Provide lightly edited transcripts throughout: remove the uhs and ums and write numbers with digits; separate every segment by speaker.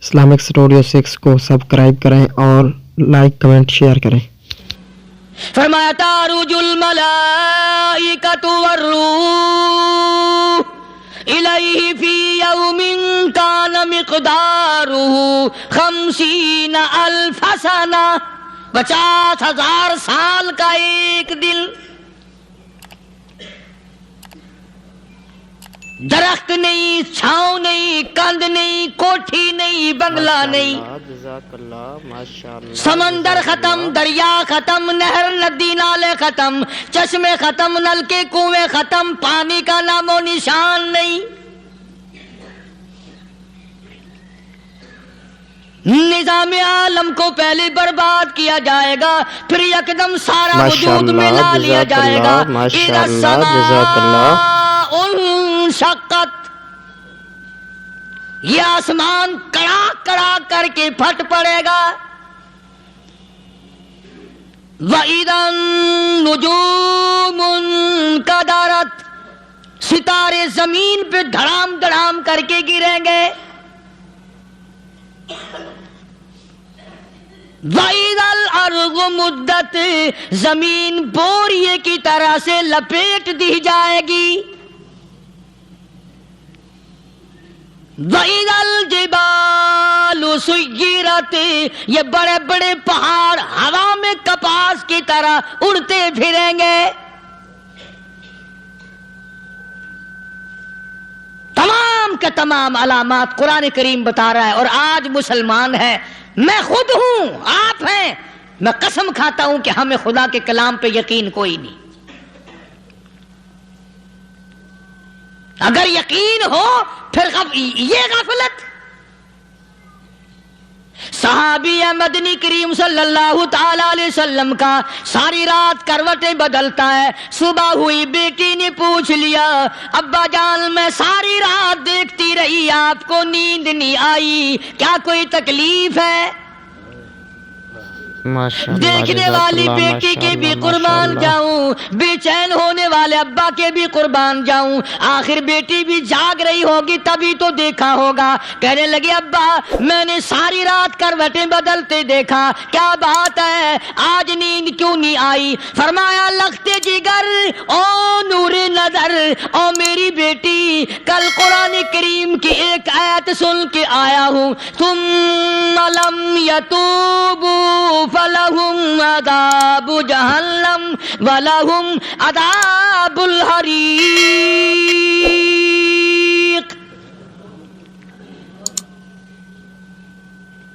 Speaker 1: Islamic studio 6 کو subscribe کریں اور لائک کمنٹ شیئر کریں۔
Speaker 2: فرمایا تعرج الملائکۃ والروح الیہ فی یوم کان مقدارہ 50,000 سنہ، 50,000 سال کا ایک دن۔ درخت نہیں، چھاؤں نہیں، کند نہیں، کوٹھی نہیں، بنگلہ نہیں، سمندر ختم، دریا ختم، نہر ندی نالے ختم، چشمے ختم، نل کے کنویں ختم، پانی کا نام و نشان نہیں۔ نظام عالم کو پہلے برباد کیا جائے گا، پھر یکدم سارا وجود میں لا لیا جائے گا۔ اذا السماء انشقت، یہ آسمان کڑا کڑا کر کے پھٹ پڑے گا۔ وَإِذَا النُّجُومُ انْكَدَرَتْ، ستارے زمین پہ دھڑام دھڑام کر کے گریں گے۔ وَإِذَا الْأَرْضُ مُدَّتْ، زمین بوریے کی طرح سے لپیٹ دی جائے گی۔ وَإِذَا الْجِبَالُ سُيِّرَتْ، یہ بڑے بڑے پہاڑ ہوا میں کپاس کی طرح اڑتے پھریں گے۔ تمام کے تمام علامات قرآن کریم بتا رہا ہے، اور آج مسلمان ہے، میں خود ہوں، آپ ہیں، میں قسم کھاتا ہوں کہ ہمیں خدا کے کلام پہ یقین کوئی نہیں۔ اگر یقین ہو پھر یہ غفلت۔ صحابی مدنی کریم صلی اللہ تعالی علیہ وسلم کا ساری رات کروٹیں بدلتا ہے، صبح ہوئی بیٹی نے پوچھ لیا، ابا جان میں ساری رات دیکھتی رہی، آپ کو نیند نہیں آئی، کیا کوئی تکلیف ہے؟ دیکھنے والی بیٹی کے بھی قربان جاؤں، بے چین ہونے والے ابا کے بھی قربان جاؤں، آخر بیٹی بھی جاگ رہی ہوگی تبھی تو دیکھا ہوگا۔ کہنے لگے ابا میں نے ساری رات کروٹیں بدلتے دیکھا، کیا بات ہے، آج نیند کیوں نہیں آئی؟ فرمایا لخت جگر او نور نظر، او میری بیٹی کل قرآن کریم کی ایک آیت سن کے آیا ہوں، ثم لم یتوبوا فلہم عذاب جہنم ولہم عذاب الحریق۔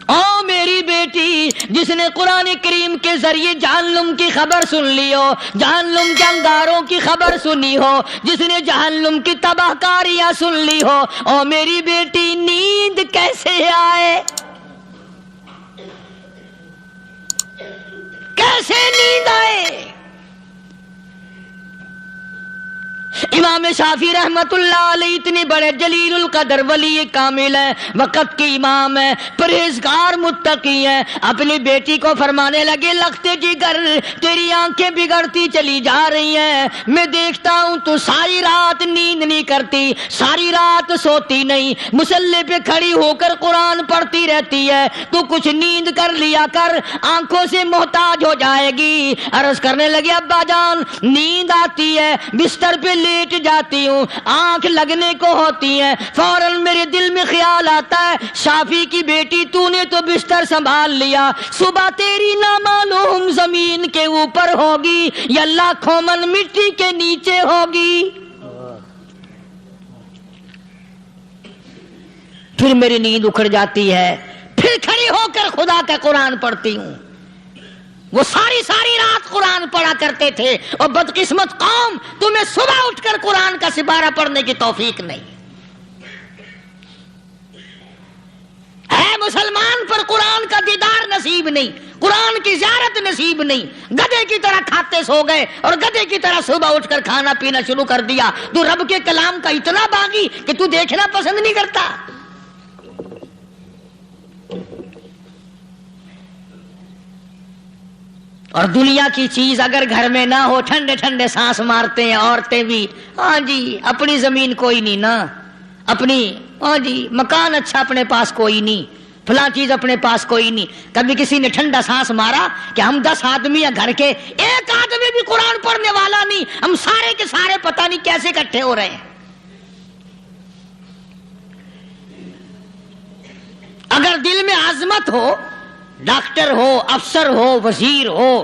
Speaker 2: او میری بیٹی جس نے قرآن کریم کے ذریعے جہنم کی خبر سن لی ہو، جہنم کے انگاروں کی خبر سنی ہو، جس نے جہنم کی تباہ کاریاں سن لی ہو، او میری بیٹی نیند کیسے آئے؟ کیسے نیند آئے؟ امام شافعی رحمت اللہ علیہ اتنے بڑے جلیل القدر ولی کامل ہیں، وقت کے امام ہیں، پرہیزگار متقی ہیں، اپنی بیٹی کو فرمانے لگے لخت جگر تیری آنکھیں بگڑتی چلی جا رہی ہیں، میں دیکھتا ہوں تو ساری رات نیند نہیں کرتی، ساری رات سوتی نہیں، مصلی پہ کھڑی ہو کر قرآن پڑھتی رہتی ہے، تو کچھ نیند کر لیا کر، آنکھوں سے محتاج ہو جائے گی۔ عرض کرنے لگے ابا جان نیند آتی ہے، بستر پہ لیٹ جاتی ہوں، آنکھ لگنے کو ہوتی ہے، فوراً میرے دل میں خیال آتا ہے شافی کی بیٹی تو نے تو بستر سنبھال لیا، صبح تیری نامعلوم زمین کے اوپر ہوگی یا لاکھوں من مٹی کے نیچے ہوگی۔ پھر میری نیند اکھڑ جاتی ہے، پھر کھڑی ہو کر خدا کا قرآن پڑھتی ہوں۔ وہ ساری رات قرآن پڑھا کرتے تھے، اور بدقسمت قوم تمہیں صبح اٹھ کر قرآن کا سپارہ پڑھنے کی توفیق نہیں ہے۔ مسلمان پر قرآن کا دیدار نصیب نہیں، قرآن کی زیارت نصیب نہیں، گدھے کی طرح کھاتے سو گئے اور گدھے کی طرح صبح اٹھ کر کھانا پینا شروع کر دیا۔ تو رب کے کلام کا اتنا باغی کہ تو دیکھنا پسند نہیں کرتا۔ اور دنیا کی چیز اگر گھر میں نہ ہو، ٹھنڈے ٹھنڈے سانس مارتے ہیں عورتیں بھی، ہاں جی اپنی زمین کوئی نہیں نا، اپنی ہاں جی مکان اچھا اپنے پاس کوئی نہیں، فلاں چیز اپنے پاس کوئی نہیں. کبھی کسی نے ٹھنڈا سانس مارا کہ ہم 10 آدمی ہیں گھر کے, ایک آدمی بھی قرآن پڑھنے والا نہیں, ہم سارے کے سارے پتہ نہیں کیسے اکٹھے ہو رہے ہیں. اگر دل میں عظمت ہو, ڈاکٹر ہو, افسر ہو, وزیر ہو,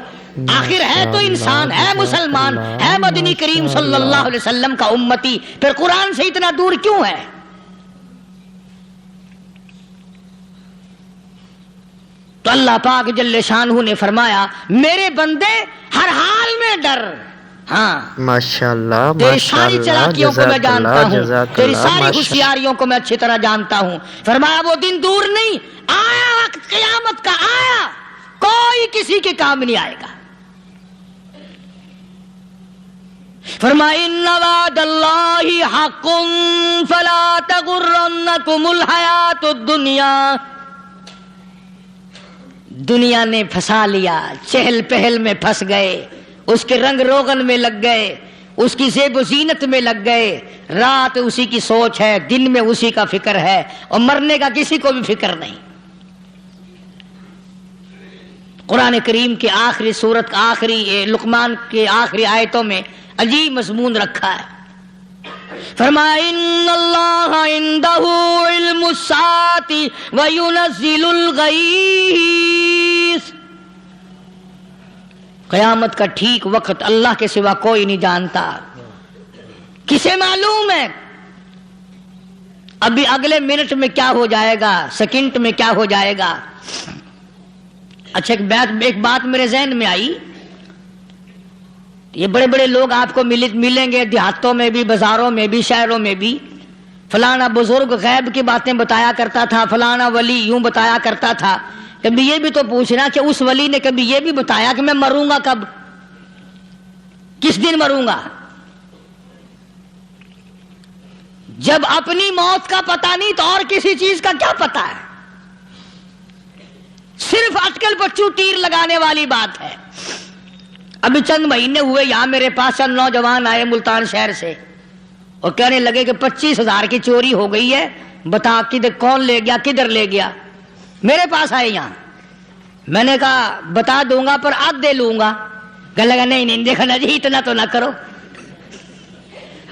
Speaker 2: آخر ہے تو انسان, ہے مسلمان, ہے مدنی کریم صلی اللہ علیہ وسلم کا امتی, پھر قرآن سے اتنا دور کیوں ہے؟ تو اللہ پاک جل شانہ نے فرمایا میرے بندے ہر حال میں ڈر. ہاں
Speaker 1: ماشاءاللہ
Speaker 2: تیری ساری چلاکیوں کو میں جانتا ہوں, تیری ساری ہوشیاریوں کو میں اچھی طرح جانتا ہوں. فرمایا وہ دن دور نہیں, آیا وقت قیامت کا, آیا, کوئی کسی کے کام نہیں آئے گا. فرمایا ان وعد اللہ حق فلا تغرنکم الحیات الدنیا. دنیا نے پھنسا لیا, چہل پہل میں پھنس گئے, اس کے رنگ روغن میں لگ گئے, اس کی زیب و زینت میں لگ گئے. رات اسی کی سوچ ہے, دن میں اسی کا فکر ہے, اور مرنے کا کسی کو بھی فکر نہیں. قرآن کریم کے آخری سورت کا آخری لقمان کے آخری آیتوں میں عجیب مضمون رکھا ہے. فرمایا ان اللہ عندہ علم الساعۃ وینزل الغیث. قیامت کا ٹھیک وقت اللہ کے سوا کوئی نہیں جانتا. کسے معلوم ہے ابھی اگلے منٹ میں کیا ہو جائے گا, سیکنڈ میں کیا ہو جائے گا. اچھا ایک بات میرے ذہن میں آئی, یہ بڑے بڑے لوگ آپ کو ملیں گے دیہاتوں میں بھی, بازاروں میں بھی, شہروں میں بھی. فلانا بزرگ غیب کی باتیں بتایا کرتا تھا, فلانا ولی یوں بتایا کرتا تھا. کبھی یہ بھی تو پوچھنا کہ اس ولی نے کبھی یہ بھی بتایا کہ میں مروں گا کب, کس دن مروں گا. جب اپنی موت کا پتہ نہیں تو اور کسی چیز کا کیا پتہ ہے. صرف اٹکل پچو تیر لگانے والی بات ہے. ابھی چند مہینے ہوئے یہاں میرے پاس چند نوجوان آئے ملتان شہر سے, اور کہنے لگے کہ 25,000 کی چوری ہو گئی ہے, بتا کدھر کون لے گیا, کدھر لے گیا. میرے پاس آئے یہاں, میں نے کہا بتا دوں گا پر آدھ دے لوں گا. کہنے لگا نہیں نہیں دیکھا نا جی اتنا تو نہ کرو.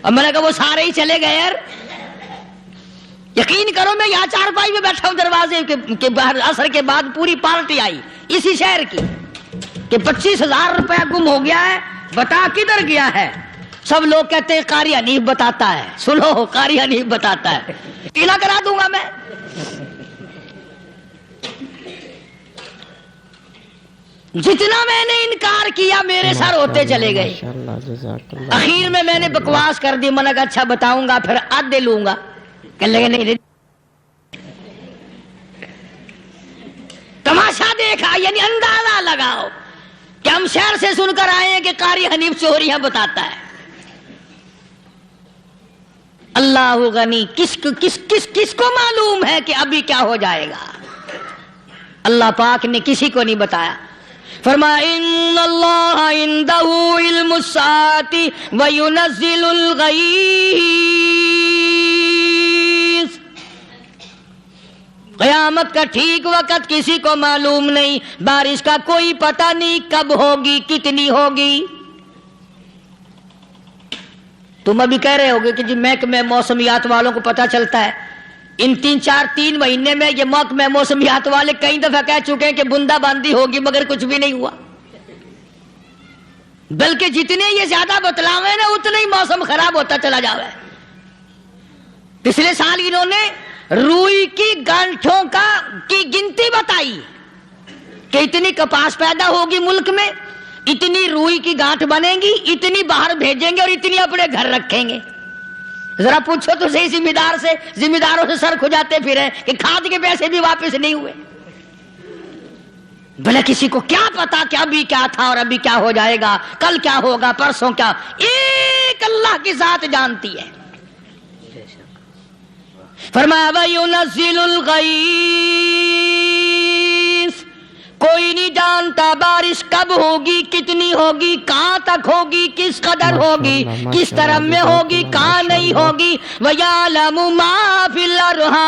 Speaker 2: اور میں نے کہا وہ سارے ہی چلے گئے یار, یقین کرو میں یہاں چارپائی میں بیٹھا ہوں دروازے کے باہر, عصر کے بعد پوری پارٹی آئی اسی شہر کی کہ 25,000 روپیہ گم ہو گیا ہے, بتا کدھر گیا ہے. سب لوگ کہتے ہیں قاری حنیف بتاتا ہے. سنو قاری حنیف بتاتا ہے, ٹیلا کرا دوں گا میں. جتنا میں نے انکار کیا میرے سر ہوتے چلے گئے. اخیر میں نے بکواس کر دی, میں نے کہا اچھا بتاؤں گا پھر آدھے لوں گا. کہنے لگے نہیں تماشا دیکھا, یعنی اندازہ لگاؤ کہ ہم شہر سے سن کر آئے ہیں کہ قاری حنیف چوریاں بتاتا ہے. اللہ غنی, کس کو معلوم ہے کہ ابھی کیا ہو جائے گا. اللہ پاک نے کسی کو نہیں بتایا. فرمایا ان اللہ عندہ علم الساعۃ وینزل الغیث. قیامت کا ٹھیک وقت کسی کو معلوم نہیں, بارش کا کوئی پتہ نہیں کب ہوگی, کتنی ہوگی. تم ابھی کہہ رہے ہوگے کہ جی محکمہ موسمیات والوں کو پتہ چلتا ہے. ان 3 مہینے میں یہ محکمہ موسمیات والے کئی دفعہ کہہ چکے ہیں کہ بندہ باندی ہوگی, مگر کچھ بھی نہیں ہوا. بلکہ جتنے یہ زیادہ بتلاوے نا اتنا ہی موسم خراب ہوتا چلا جا رہا ہے. پچھلے سال انہوں نے روئی کی گانٹھوں کی گنتی بتائی کہ اتنی کپاس پیدا ہوگی ملک میں, اتنی روئی کی گانٹھ بنے گی, اتنی باہر بھیجیں گے اور اتنی اپنے گھر رکھیں گے. ذرا پوچھو تو صحیح ذمہ داروں سے سر کھجاتے پھرے کہ کھاد کے پیسے بھی واپس نہیں ہوئے. بھلے کسی کو کیا پتا کہ ابھی کیا تھا اور ابھی کیا ہو جائے گا, کل کیا ہوگا, پرسوں کیا. ایک اللہ کی ذات جانتی ہے. فرمایا وَيُنَزِّلُ الْغَيْثَ, کوئی نہیں جانتا بارش کب ہوگی, کتنی ہوگی, کہاں تک ہوگی, کس قدر ہوگی, کس طرح میں ہوگی, کہاں نہیں ہوگی. وَيَعْلَمُ مَا فِي الْأَرْحَامِ,